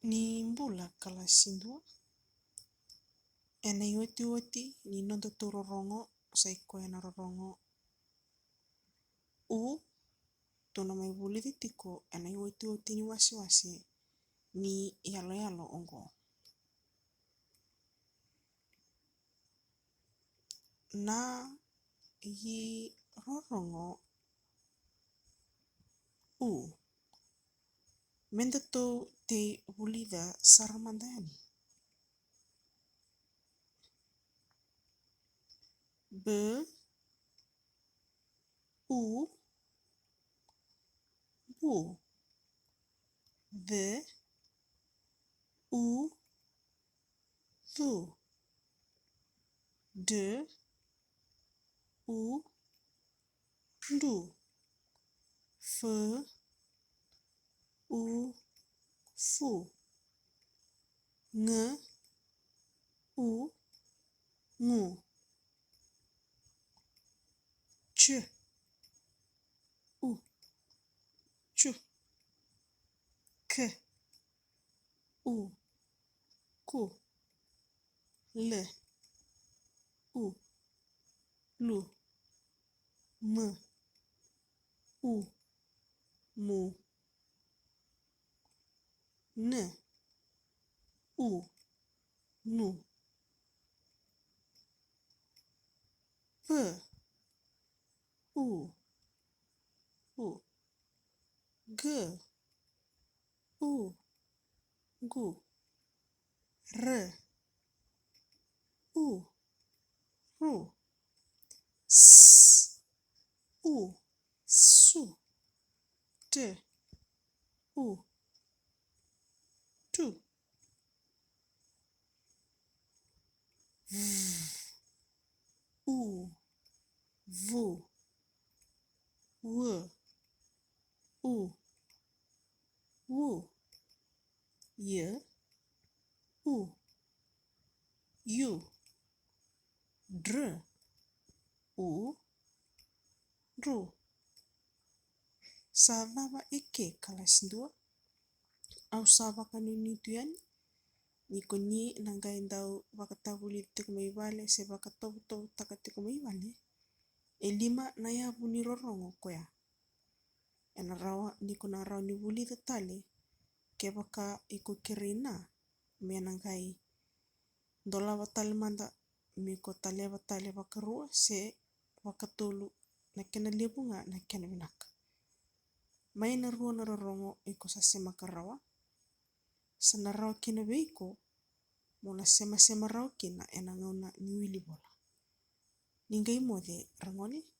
Ny mbola kalasindua enay otioti ny nondoto rorongo zay koena rorongo tona may bulit tiko enay otioti ni wasiwasi ni yalo yalo ongo na yi rorongo mendoto te bulida saramandani b bu the thu de ndu f fu nge ngu ch chu k ku l lu m mu n nu p g gu r ru s su t tu vu w y yu dr ru savava ike kalasindua au savaka ninitu yani niko nyi nangaindau vakatavulit tiko maivale se vakatovutovu taka tiko maivale elima na yavu ni rorongo kwea enarawa niko na raw ni vulita tale kevaka iko kirina menangai dola vatale manda miko tale vatale vakarua se vakatolu na kena libunga na kena vinaka maina rua na rorongo iko sasema karawa sana raw kina veiko mona sema raw kina enangauna ni wili bola ningai mode rangoni